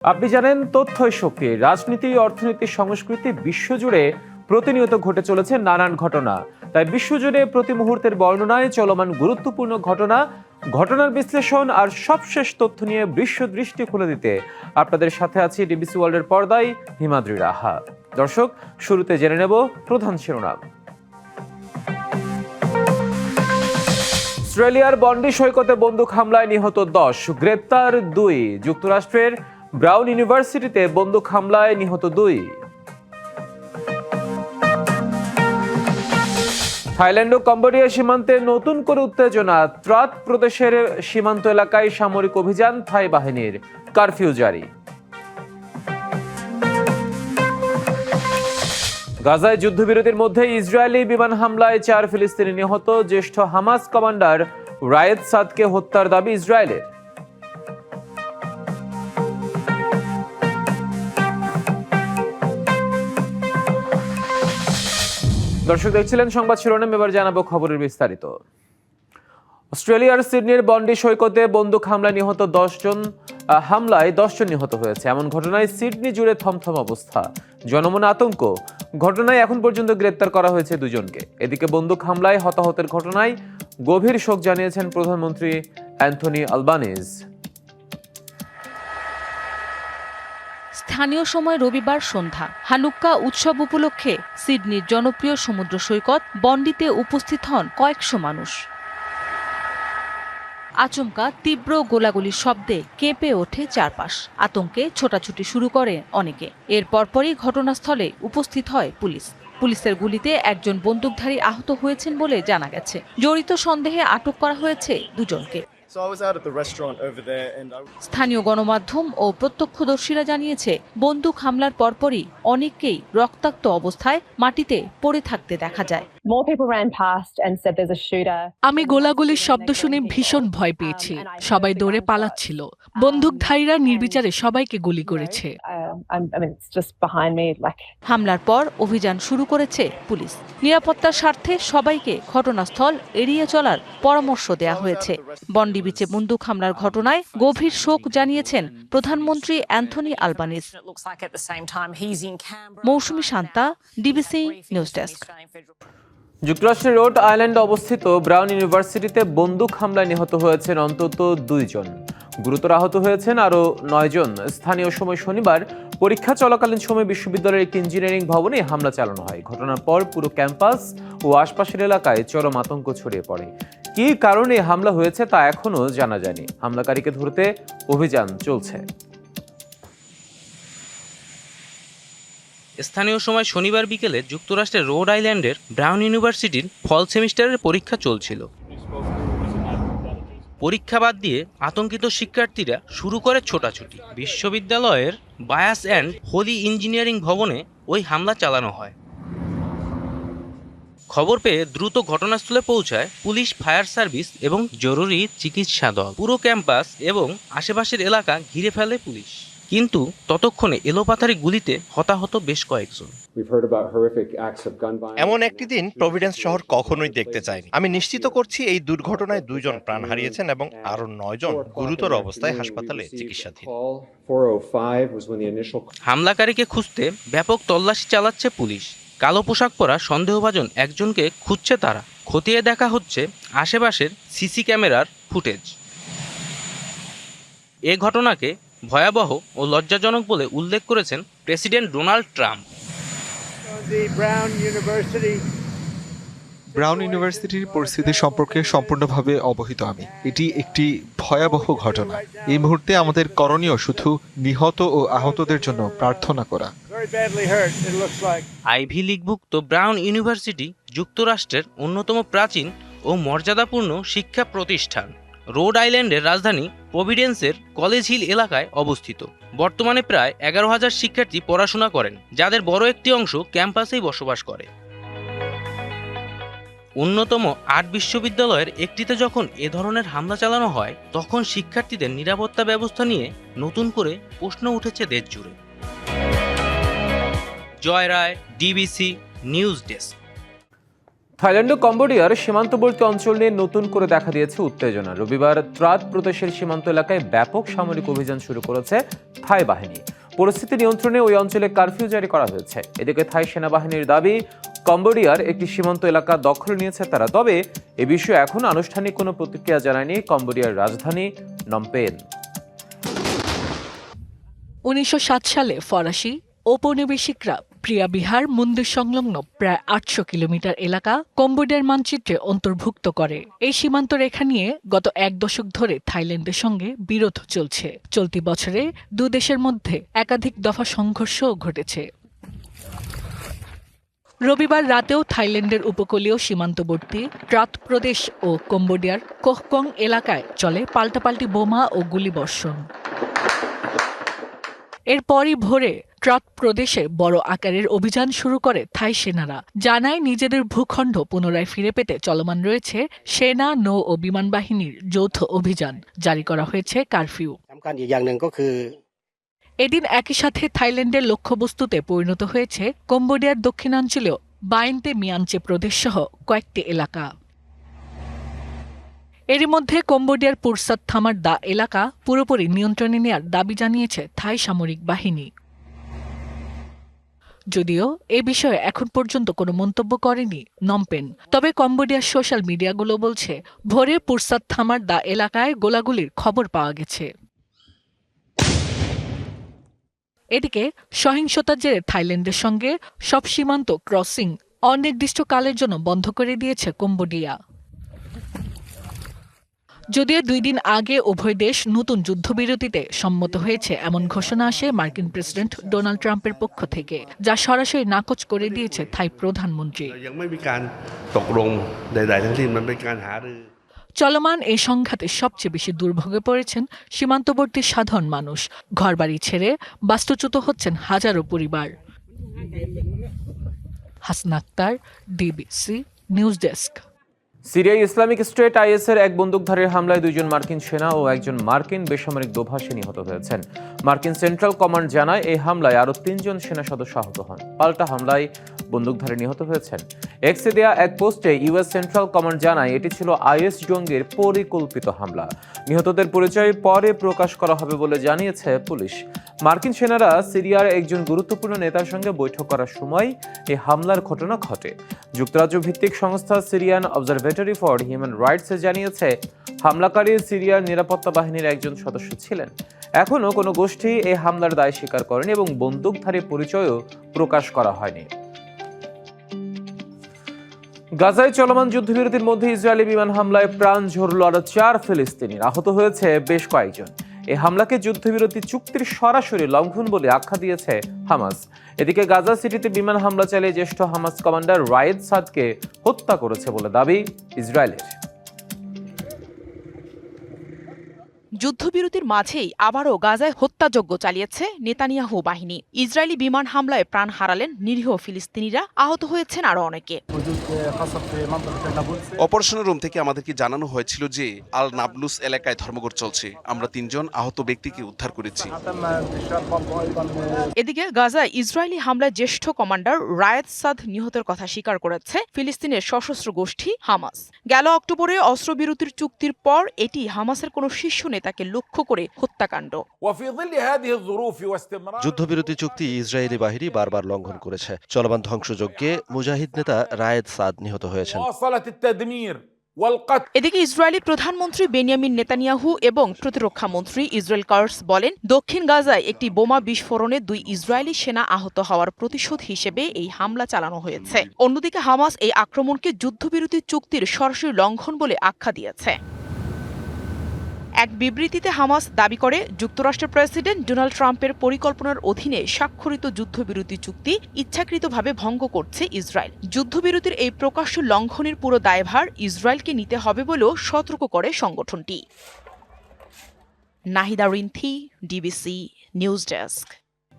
আপনি জানেন, তথ্যই শক্তি। রাজনীতি, অর্থনীতি, সংস্কৃতি বিশ্বজুড়ে প্রতিনিয়ত ঘটে চলেছে নানান ঘটনা। তাই বিশ্বজুড়ে প্রতি মুহূর্তের বর্ণনায় চলমান গুরুত্বপূর্ণ ঘটনার বিশ্লেষণ আর সবশেষ তথ্য নিয়ে বিশ্ব দৃষ্টি খুলে দিতে আপনাদের সাথে আছি ডিবিসি ওয়ার্ল্ডের পর্দায় হিমাদ্রি রাহা। দর্শক, শুরুতে জেনে নেব প্রধান শিরোনাম। অস্ট্রেলিয়ার বন্ডি সৈকতে বন্দুক হামলায় নিহত 10, গ্রেপ্তার 2। যুক্তরাষ্ট্রের ব্রাউন ইউনিভার্সিটিতে বন্দুক হামলায় নিহত 2। থাইল্যান্ড ও কম্বোডিয়া সীমান্তে নতুন করে উত্তেজনা। ত্রাত প্রদেশের সীমান্ত এলাকায় সামরিক অভিযান, থাই বাহিনীর কারফিউ জারি। গাজায় যুদ্ধবিরতির মধ্যে ইসরায়েলি বিমান হামলায় 4 ফিলিস্তিনি নিহত। জ্যেষ্ঠ হামাস কমান্ডার রায়েদ সাদকে হত্যার দাবি ইসরায়েলের। দর্শক, দেখছিলেন সংবাদ শিরোনাম, এবার জানাবো খবরের বিস্তারিত। অস্ট্রেলিয়ার সিডনির বন্ডি সৈকতে বন্দুক হামলায় 10 জন নিহত হয়েছে। এমন ঘটনায় সিডনি জুড়ে থমথম অবস্থা, জনমনে আতঙ্ক। ঘটনায় এখন পর্যন্ত গ্রেপ্তার করা হয়েছে 2 জনকে। এদিকে বন্দুক হামলায় হতাহতের ঘটনায় গভীর শোক জানিয়েছেন প্রধানমন্ত্রী অ্যান্থনি আলবানিজ। স্থানীয় সময় রবিবার সন্ধ্যা হানুক্কা উৎসব উপলক্ষে সিডনির জনপ্রিয় সমুদ্র সৈকত বন্ডিতে উপস্থিত হন কয়েকশো মানুষ। আচমকা তীব্র গোলাগুলির শব্দে কেঁপে ওঠে চারপাশ। আতঙ্কে ছোটাছুটি শুরু করে অনেকে। এর পরপরই ঘটনাস্থলে উপস্থিত হয় পুলিশ। পুলিশের গুলিতে একজন বন্দুকধারী আহত হয়েছেন বলে জানা গেছে। জড়িত সন্দেহে আটক করা হয়েছে 2 জনকে। স্থানীয় গণমাধ্যম ও প্রত্যক্ষদর্শীরা জানিয়েছে, বন্দুক হামলার পরপরই অনেককেই রক্তাক্ত অবস্থায় মাটিতে পড়ে থাকতে দেখা যায়। আমি গোলাগুলির শব্দ শুনে ভীষণ ভয় পেয়েছি। সবাই দৌড়ে পালাচ্ছিল। বন্দুকধারীরা নির্বিচারে সবাইকে গুলি করেছে। হামলার পর অভিযান শুরু করেছে পুলিশ। নিরাপত্তার স্বার্থে সবাইকে ঘটনাস্থল এড়িয়ে চলার পরামর্শ দেওয়া হয়েছে। বন্ডি বিচে বন্দুক হামলার ঘটনায় গভীর শোক জানিয়েছেন প্রধানমন্ত্রী অ্যান্থনি আলবানিজ। মৌসুমী শান্তা, ডিবিসি নিউজ ডেস্ক। যুক্তরাষ্ট্রের রোড আইল্যান্ডে অবস্থিত ব্রাউন ইউনিভার্সিটিতে বন্দুক হামলায় নিহত হয়েছেন অন্তত 2 জন। গুরুতর আহত হয়েছেন আরও 9 জন। স্থানীয় সময় শনিবার পরীক্ষা চলাকালীন সময় বিশ্ববিদ্যালয়ের একটি ইঞ্জিনিয়ারিং ভবনে হামলা চালানো হয়। ঘটনার পর পুরো ক্যাম্পাস ও আশপাশের এলাকায় চরম আতঙ্ক ছড়িয়ে পড়ে। কী কারণে হামলা হয়েছে তা এখনও জানা যায়নি। হামলাকারীকে ধরতে অভিযান চলছে। স্থানীয় সময় শনিবার বিকেলে যুক্তরাষ্ট্রের রোড আইল্যান্ডের ব্রাউন ইউনিভার্সিটির ফল সেমিস্টারের পরীক্ষা চলছিল। পরীক্ষা বাদ দিয়ে আতঙ্কিত শিক্ষার্থীরা শুরু করে ছোটাছুটি। বিশ্ববিদ্যালয়ের বায়াস অ্যান্ড হোলি ইঞ্জিনিয়ারিং ভবনে ওই হামলা চালানো হয়। খবর পেয়ে দ্রুত ঘটনাস্থলে পৌঁছায় পুলিশ, ফায়ার সার্ভিস এবং জরুরি চিকিৎসা দল। পুরো ক্যাম্পাস এবং আশেপাশের এলাকা ঘিরে ফেলে পুলিশ, কিন্তু ততক্ষণে এলোপাথারি গুলিতে হতাহত বেশ কয়েকজন। এমন একটি দিন প্রভিডেন্স শহর কখনোই দেখতে চায়নি। আমি নিশ্চিত করছি এই দুর্ঘটনায় 2 জন প্রাণ হারিয়েছেন এবং আরো 9 জন গুরুতর অবস্থায় হাসপাতালে চিকিৎসাধীন। হামলাকারীকে খুঁজতে ব্যাপক তল্লাশি চালাচ্ছে পুলিশ। কালো পোশাক পরা সন্দেহভাজন একজনকে খুঁজছে তারা। খতিয়ে দেখা হচ্ছে আশেপাশের সিসি ক্যামেরার ফুটেজ। এ ঘটনাকে ভয়াবহ ও লজ্জাজনক বলে উল্লেখ করেছেন প্রেসিডেন্ট ডোনাল্ড ট্রাম্প। ব্রাউন ইউনিভার্সিটির পরিস্থিতি সম্পর্কে সম্পূর্ণভাবে অবহিত আমি। এটি একটি ভয়াবহ ঘটনা। এই মুহূর্তে আমাদের করণীয় শুধু নিহত ও আহতদের জন্য প্রার্থনা করা। আইভি লীগভুক্ত ব্রাউন ইউনিভার্সিটি যুক্তরাষ্ট্রের অন্যতম প্রাচীন ও মর্যাদাপূর্ণ শিক্ষা প্রতিষ্ঠান। রোড আইল্যান্ডের রাজধানী প্রভিডেন্সের কলেজ হিল এলাকায় অবস্থিত। বর্তমানে প্রায় 11,000 শিক্ষার্থী পড়াশোনা করেন, যাদের বড় একটি অংশ ক্যাম্পাসেই বসবাস করে। অন্যতম 8 বিশ্ববিদ্যালয়ের একটিতে যখন এ ধরনের হামলা চালানো হয়, তখন শিক্ষার্থীদের নিরাপত্তা ব্যবস্থা নিয়ে নতুন করে প্রশ্ন উঠেছে দেশ জুড়ে। জয় রায়, ডিবিসি নিউজ ডেস্ক। থাইল্যান্ড ও কম্বোডিয়ার সীমান্তবর্তী অঞ্চল নিয়ে নতুন করে দেখা দিয়েছে উত্তেজনা। রবিবার ত্রাত প্রদেশের সীমান্ত এলাকায় ব্যাপক সামরিক অভিযান শুরু করেছে থাই বাহিনী। পরিস্থিতি নিয়ন্ত্রণে ওই অঞ্চলে কারফিউ জারি করা হয়েছে। এদিকে থাই সেনাবাহিনীর দাবি, কম্বোডিয়ার একটি সীমান্ত এলাকা দখল নিয়েছে তারা। তবে এ বিষয়ে এখন আনুষ্ঠানিক কোনো প্রতিক্রিয়া জানায়নি কম্বোডিয়ার রাজধানী নমপেন। 1907 সালে ফরাসি ঔপনিবেশিকরা প্রিয়া বিহার মন্দির সংলগ্ন প্রায় 800 কিলোমিটার এলাকা কম্বোডিয়ার মানচিত্রে অন্তর্ভুক্ত করে। এই সীমান্ত রেখা নিয়ে গত 1 দশক ধরে থাইল্যান্ডের সঙ্গে বিরোধ চলছে। চলতি বছরে দু দেশের মধ্যে একাধিক দফা সংঘর্ষও ঘটেছে। রবিবার রাতেও থাইল্যান্ডের উপকূলীয় সীমান্তবর্তী ট্রাত প্রদেশ ও কম্বোডিয়ার কোহকং এলাকায় চলে পাল্টাপাল্টি বোমা ও গুলিবর্ষণ। এরপরই ভোরে ট্রাত প্রদেশে বড় আকারের অভিযান শুরু করে থাই সেনারা। জানায় নিজেদের ভূখণ্ড পুনরায় ফিরে পেতে চলমান রয়েছে সেনা, নৌ ও বিমান বাহিনীর যৌথ অভিযান। জারি করা হয়েছে কারফিউ। এদিন একই সাথে থাইল্যান্ডের লক্ষ্যবস্তুতে পরিণত হয়েছে কম্বোডিয়ার দক্ষিণাঞ্চলীয় বাইনতে মিয়ানচে প্রদেশ সহ কয়েকটি এলাকা। এরই মধ্যে কম্বোডিয়ার পুরসাদ থামার দা এলাকা পুরোপুরি নিয়ন্ত্রণে নেয়ার দাবি জানিয়েছে থাই সামরিক বাহিনী। যদিও এ বিষয়ে এখন পর্যন্ত কোনো মন্তব্য করেনি নমপেন। তবে কম্বোডিয়ার সোশ্যাল মিডিয়াগুলো বলছে ভোরে পুরসাদ থামার দা এলাকায় গোলাগুলির খবর পাওয়া গেছে। এদিকে সহিংসতার জেরে থাইল্যান্ডের সঙ্গে সব সীমান্ত ক্রসিং অনির্দিষ্টকালের জন্য বন্ধ করে দিয়েছে কম্বোডিয়া। যদিও 2 দিন আগে উভয় দেশ নতুন যুদ্ধবিরতিতে সম্মত হয়েছে এমন ঘোষণা আসে মার্কিন প্রেসিডেন্ট ডোনাল্ড ট্রাম্পের পক্ষ থেকে, যা সরাসরি নাকচ করে দিয়েছে থাই প্রধানমন্ত্রী। চলমান এই সংঘাতে সবচেয়ে বেশি দুর্ভোগে পড়েছেন সীমান্তবর্তী সাধারণ মানুষ। ঘরবাড়ি ছেড়ে বাস্তুচ্যুত হচ্ছেন হাজারো পরিবার। Hasna Akter, DBC news desk. সিরিয়ায় ইসলামিক স্টেট আইএসের এক বন্দুকধারীর হামলায় 2 জন মার্কিন সেনা ও 1 জন মার্কিন বেসামরিক দোভাষী নিহত হয়েছেন। মার্কিন সেন্ট্রাল কমান্ড জানায় এই হামলায় আরও 3 জন সেনা সদস্য আহত হন। পাল্টা হামলায় বন্দুকধারী নিহত হয়েছেন। এক্সে দেয়া এক পোস্টে ইউএস সেন্ট্রাল কমান্ড জানায় এটি ছিল আইএস জঙ্গির পরিকল্পিত হামলা। নিহতদের পরিচয় পরে প্রকাশ করা হবে বলে জানিয়েছে পুলিশ। মার্কিন সেনারা সিরিয়ার একজন গুরুত্বপূর্ণ নেতার সঙ্গে বৈঠক করার সময় এই হামলার ঘটনা ঘটে। যুক্তরাজ্য ভিত্তিক সংস্থা Syrian observatory for human rights জানিয়েছে হামলাকারী সিরিয়ার নিরাপত্তা বাহিনীর একজন সদস্য ছিলেন। এখনও কোনো গোষ্ঠী এই হামলার দায় স্বীকার করেনি এবং বন্দুকধারীর পরিচয়ও প্রকাশ করা হয়নি। গাজায় চলমান যুদ্ধবিরতির মধ্যে ইসরায়েলি বিমান হামলায় প্রাণ ঝরল আরো 4 ফিলিস্তিনি। আহত হয়েছে বেশ কয়েকজন। এই হামলাকে যুদ্ধবিরতি চুক্তির সরাসরি লঙ্ঘন বলে আখ্যা দিয়েছে হামাস। এদিকে গাজা সিটিতে বিমান হামলা চালিয়ে জ্যেষ্ঠ হামাস কমান্ডার রায়েদ সাদকে হত্যা করেছে বলে দাবি ইসরায়েলের। যুদ্ধবিরতির মাঝেই আবারও গাজায় হত্যাযজ্ঞ চালিয়েছে নেতানিয়াহু বাহিনী। ইসরায়েলি বিমান হামলায় প্রাণ হারালেন নিরীহ ফিলিস্তিনিরা, আহত হয়েছেন আরও অনেকে। অপারেশন রুম থেকে আমাদেরকে জানানো হয়েছিল যে আল নাবলুস এলাকায় ধর্মঘট চলছে। আমরা 3 জন আহত ব্যক্তিকে উদ্ধার করেছি। এদিকে গাজায় ইসরায়েলি হামলায় জ্যেষ্ঠ কমান্ডার রায়েদ সাদ নিহতের কথা স্বীকার করেছে ফিলিস্তিনের সশস্ত্র গোষ্ঠী হামাস। গেল অক্টোবরে অস্ত্রবিরতির চুক্তির পর এটি হামাসের কোনো শীর্ষ নেতাকে লক্ষ্য করে হত্যাকাণ্ড। যুদ্ধবিরতি চুক্তি ইসরায়েলি বাহিনী বারবার লঙ্ঘন করেছে। চলমান ধ্বংসযজ্ঞে মুজাহিদ নেতা রায়েদ সাদ নিহত হয়েছেন। এদিকে ইসরায়েলি প্রধানমন্ত্রী বেনিয়ামিন নেতানিয়াহু এবং প্রতিরক্ষা মন্ত্রী ইসরায়েল কার্স বলেন দক্ষিণ গাজায় একটি বোমা বিস্ফোরণে 2 ইসরায়েলি সেনা আহত হওয়ার প্রতিশোধ হিসেবে এই হামলা চালানো হয়েছে। অন্যদিকে হামাস এই আক্রমণকে যুদ্ধবিরতি চুক্তির সরাসরি লঙ্ঘন বলে আখ্যা দিয়েছে। এক বিবৃতিতে হামাস দাবি করে যুক্তরাষ্ট্রের প্রেসিডেন্ট ডোনাল্ড ট্রাম্পের পরিকল্পনার অধীনে স্বাক্ষরিত যুদ্ধবিরতি চুক্তি ইচ্ছাকৃতভাবে ভঙ্গ করছে ইসরায়েল। যুদ্ধবিরতির এই প্রকাশ্য লঙ্ঘনের পুরো দায়ভার ইসরায়েলকে নিতে হবে বলেও সতর্ক করে সংগঠনটি। Nahida Rinthi, DBC news desk.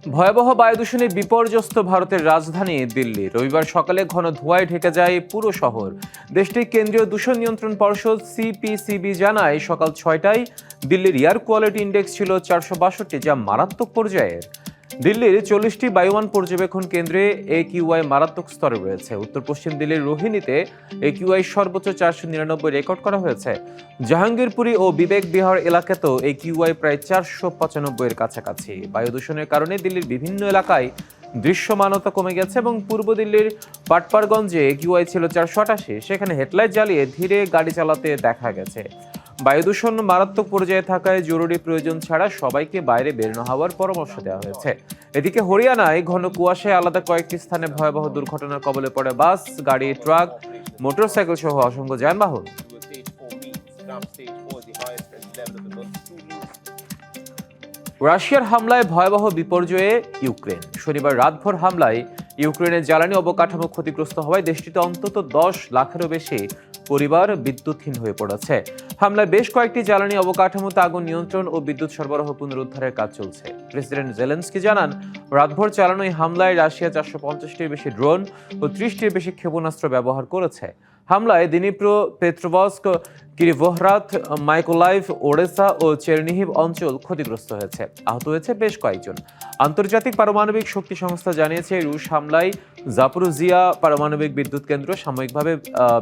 ভয়াবহ বায়ু দূষণে বিপর্যস্ত ভারতের রাজধানী দিল্লি। রবিবার সকালে ঘন ধোঁয়ায় ঢেকে যায় পুরো শহর। দেশটির কেন্দ্রীয় দূষণ নিয়ন্ত্রণ পর্ষদ সিপিসিবি জানায় সকাল 6টায় দিল্লির এয়ার কোয়ালিটি ইন্ডেক্স ছিল 462, যা মারাত্মক পর্যায়ের। দিল্লির 40টি বায়ুমান পর্যবেক্ষণ কেন্দ্রে AQI মারাত্মক স্তরে রয়েছে। উত্তর পশ্চিম দিল্লির রোহিণীতে AQI সর্বোচ্চ 499 রেকর্ড করা হয়েছে। জাহাঙ্গীরপুরী ও বিবেক বিহার এলাকাতেও AQI প্রায় 495 এর কাছাকাছি। বায়ু দূষণের কারণে দিল্লির বিভিন্ন এলাকায় দৃশ্যমানতা কমে গেছে এবং পূর্ব দিল্লির পাটপারগঞ্জে AQI ছিল 488, সেখানে হেডলাইট জ্বালিয়ে ধীরে গাড়ি চালাতে দেখা গেছে। বায়ু দূষণ মারাত্মক পর্যায়ে থাকায় জরুরি প্রয়োজন ছাড়া সবাইকে বাইরে বের না হওয়ার পরামর্শ দেওয়া হয়েছে। এদিকে হরিয়ানায় ঘন কুয়াশায় আলাদা কয়েকটি স্থানে ভয়াবহ দুর্ঘটনার কবলে পড়ে বাস, গাড়ি, ট্রাক, মোটরসাইকেল সহ অসংখ্য যানবাহন। রাশিয়ার হামলায় ভয়াবহ বিপর্যয়ে ইউক্রেন। শনিবার রাতভর হামলায় ইউক্রেনের জ্বালানি অবকাঠামো ক্ষতিগ্রস্ত হওয়ায় দেশটিতে অন্তত 10 লাখেরও বেশি পরিবার বিদ্যুৎহীন হয়ে পড়েছে। হামলায় বেশ কয়েকটি জ্বালানি অবকাঠামোতে আগুন নিয়ন্ত্রণ ও বিদ্যুৎ সরবরাহ পুনরুদ্ধারের কাজ চলছে। প্রেসিডেন্ট জেলেনস্কি জানান, রাতভর চালানো এই হামলায় রাশিয়া 450টির বেশি ড্রোন ও 30টির বেশি ক্ষেপণাস্ত্র ব্যবহার করেছে। হামলায় দিনিপ্রো, পেট্রোভস্ক, কিরিভোহরাত, মাইকোলাইভ, ওডেসা ও চেরনিহিভ অঞ্চল ক্ষতিগ্রস্ত হয়েছে। আহত হয়েছে বেশ কয়েকজন। আন্তর্জাতিক পারমাণবিক শক্তি সংস্থা জানিয়েছে, রুশ হামলায় জাপোরিজিয়া পারমাণবিক বিদ্যুৎ কেন্দ্র সাময়িকভাবে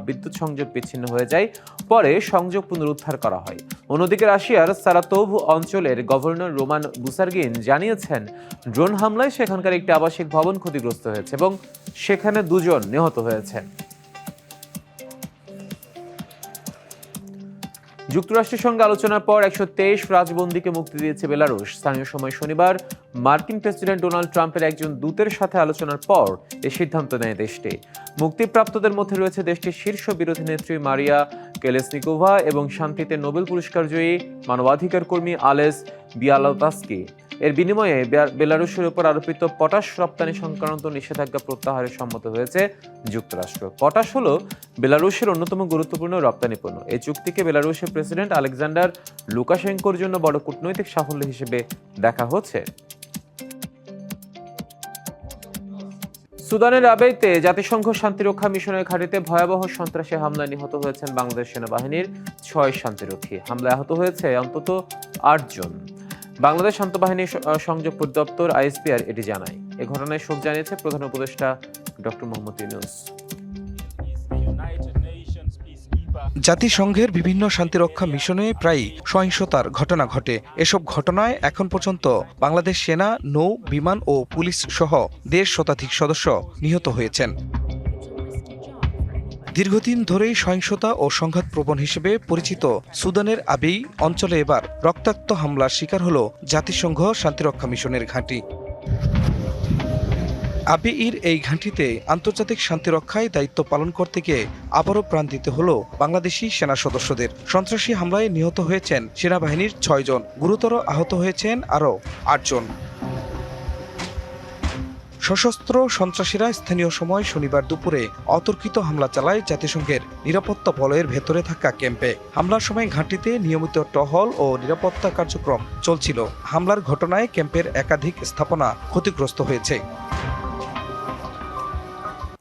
বিদ্যুৎ সংযোগ বিচ্ছিন্ন হয়ে যায়, পরে সংযোগ পুনরুদ্ধার করা হয়। অন্যদিকে রাশিয়ার সারাতোভ অঞ্চলের গভর্নর রোমান বুসার্গিন জানিয়েছেন, ড্রোন হামলায় সেখানকার একটি আবাসিক ভবন ক্ষতিগ্রস্ত হয়েছে এবং সেখানে 2 জন নিহত হয়েছে। যুক্তরাষ্ট্রের সঙ্গে আলোচনার পর 123 রাজবন্দীকে মুক্তি দিয়েছে বেলারুশ। স্থানীয় সময় শনিবার মার্কিন প্রেসিডেন্ট ডোনাল্ড ট্রাম্পের একজন দূতের সাথে আলোচনার পর এই সিদ্ধান্ত নেয় দেশটি। মুক্তিপ্রাপ্তদের মধ্যে রয়েছে দেশটির শীর্ষ বিরোধী নেত্রী মারিয়া কেলেসনিকোভা এবং শান্তিতে নোবেল পুরস্কার জয়ী মানবাধিকার কর্মী আলেস বিয়ালোতাস্কি। এর বিনিময়ে বেলারুশের উপর আরোপিত পটাশ রপ্তানি সংক্রান্ত নিষেধাজ্ঞা প্রত্যাহারে সম্মত হয়েছে যুক্তরাষ্ট্র। পটাশ হলো বেলারুশের অন্যতম গুরুত্বপূর্ণ রপ্তানি পণ্য। এই চুক্তিকে বেলারুশের প্রেসিডেন্ট আলেকজান্ডার লুকাশেঙ্কোর জন্য বড় কূটনৈতিক সাফল্য হিসেবে দেখা হচ্ছে। সুদানের আবেইতে জাতিসংঘ শান্তিরক্ষা মিশনের ঘাঁটিতে ভয়াবহ সন্ত্রাসী হামলায় নিহত হয়েছেন বাংলাদেশ সেনাবাহিনীর 6 শান্তিরক্ষী। হামলায় আহত হয়েছে অন্তত 8 জন। বাংলাদেশ শান্তবাহিনীর সংযোগ পরিদপ্তর ISPR এটি জানায়। এ ঘটনায় শোক জানিয়েছে প্রধান উপদেষ্টা ডক্টর মোহাম্মদ ইউনূস। জাতিসংঘের বিভিন্ন শান্তিরক্ষা মিশনে প্রায় সহিংসতার ঘটনা ঘটে। এসব ঘটনায় এখন পর্যন্ত বাংলাদেশ সেনা, নৌ, বিমান ও পুলিশ সহ 1.5 শতাধিক সদস্য নিহত হয়েছেন। দীর্ঘদিন ধরেই সহিংসতা ও সংঘাতপ্রবণ হিসেবে পরিচিত সুদানের আবেই অঞ্চলে এবার রক্তাক্ত হামলার শিকার হল জাতিসংঘ শান্তিরক্ষা মিশনের ঘাঁটি। আবেইর এই ঘাঁটিতে আন্তর্জাতিক শান্তিরক্ষায় দায়িত্ব পালন করতে গিয়ে আবারও প্রাণ দিতে হল বাংলাদেশি সেনা সদস্যদের। সন্ত্রাসী হামলায় নিহত হয়েছেন সেনাবাহিনীর 6 জন, গুরুতর আহত হয়েছেন আরও 8 জন। সশস্ত্র সন্ত্রাসীরা স্থানীয় সময় শনিবার দুপুরে অতর্কিত হামলা চালায় জাতিসংঘের নিরাপত্তা বলয়ের ভেতরে থাকা ক্যাম্পে। হামলার সময় ঘাঁটিতে নিয়মিত টহল ও নিরাপত্তা কার্যক্রম চলছিল। হামলার ঘটনায় ক্যাম্পের একাধিক স্থাপনা ক্ষতিগ্রস্ত হয়েছে।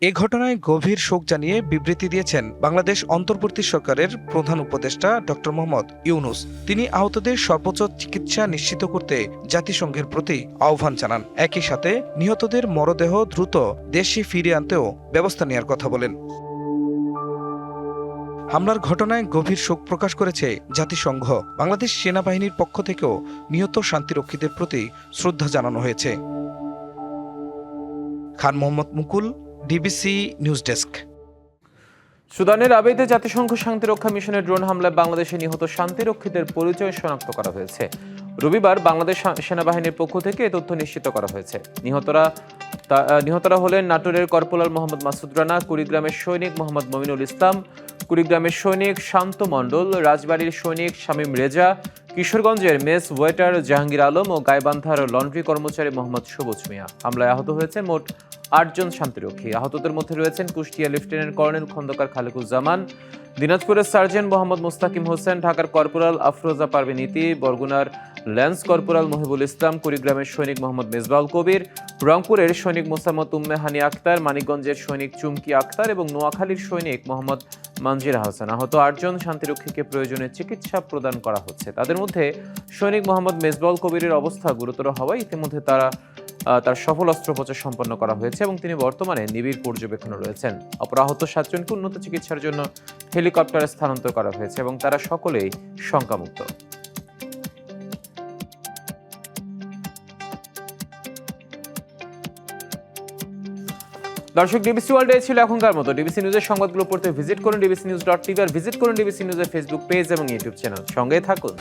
এ ঘটনায় গভীর শোক জানিয়ে বিবৃতি দিয়েছেন বাংলাদেশ অন্তর্বর্তী সরকারের প্রধান উপদেষ্টা ডক্টর মোহাম্মদ ইউনূস। তিনি আহতদের সর্বোচ্চ চিকিৎসা নিশ্চিত করতে জাতিসংঘের প্রতি আহ্বান জানান। একই সাথে নিহতদের মরদেহ দ্রুত দেশে ফিরিয়ে আনতেও ব্যবস্থা নেওয়ার কথা বলেন। হামলার ঘটনায় গভীর শোক প্রকাশ করেছে জাতিসংঘ। বাংলাদেশ সেনাবাহিনীর পক্ষ থেকেও নিহত শান্তিরক্ষীদের প্রতি শ্রদ্ধা জানানো হয়েছে। খান মোহাম্মদ মুকুল, ডিবিসি নিউজ ডেস্ক। সুদানের আবেইতে জাতিসংঘ শান্তিরক্ষা মিশনের ড্রোন হামলায় বাংলাদেশে নিহত শান্তিরক্ষীদের পরিচয় শনাক্ত করা হয়েছে। রবিবার বাংলাদেশ সেনাবাহিনীর পক্ষ থেকে এ তথ্য নিশ্চিত করা হয়েছে। নিহতরা হলেন নাটোরের কর্পোরাল মোহাম্মদ মাসুদ রানা, কুড়িগ্রামের সৈনিক মোহাম্মদ মমিনুল ইসলাম, কুড়িগ্রামের সৈনিক শান্ত মণ্ডল, রাজবাড়ির সৈনিক শামীম রেজা, কিশোরগঞ্জের মেস ওয়েটার জাহাঙ্গীর আলম ও গাইবান্ধার লন্ড্রি কর্মচারী মোহাম্মদ সবুজ মিয়া। হামলায় আহত হয়েছে মোট 8 জন শান্তিরক্ষী। আহতদের মধ্যে রয়েছেন কুষ্টিয়া লেফটেন্যান্ট কর্নেল খন্দকার খালেকুজ্জামান, দিনাজপুরের সার্জেন্ট মোহাম্মদ মুস্তাকিম হোসেন, ঢাকার কর্পোরাল আফরোজা পারভিন ইতি, বরগুনার ল্যান্স কর্পোরাল মহিবুল ইসলাম, কুড়িগ্রামের সৈনিক মোহাম্মদ মেজবাউল কবির, রংপুরের সৈনিক মোসাম্মদ উম্মে হানি আক্তার, মানিকগঞ্জের সৈনিক চুমকি আক্তার এবং নোয়াখালীর সৈনিক মোহাম্মদ মানজিরা হাসান। আহত 8 জন শান্তিরক্ষীকে প্রয়োজনে চিকিৎসা প্রদান করা হচ্ছে। তাদের মধ্যে সৈনিক মোহাম্মদ মেজবাউল কবিরের অবস্থা গুরুতর হওয়ায় ইতিমধ্যে তারা তার সফল অস্ত্রোপচার সম্পন্ন করা হয়েছে এবং তিনি বর্তমানে নিবিড় পর্যবেক্ষণে রয়েছেন। অপর আহত 7 জনকে উন্নত চিকিৎসার জন্য হেলিকপ্টারে স্থানান্তর করা হয়েছে এবং তারা সকলেই শঙ্কামুক্ত। দর্শক, ডিবিসি ওয়ার্ল্ডে ছিল এখনকার মতো। ডিবিসি নিউজের সংবাদগুলো পড়তে ভিজিট করুন dbcnews.tv আর ভিজিট করুন ডিবিসি নিউজের ফেসবুক পেজ এবং ইউটিউব চ্যানেল। সঙ্গেই থাকুন।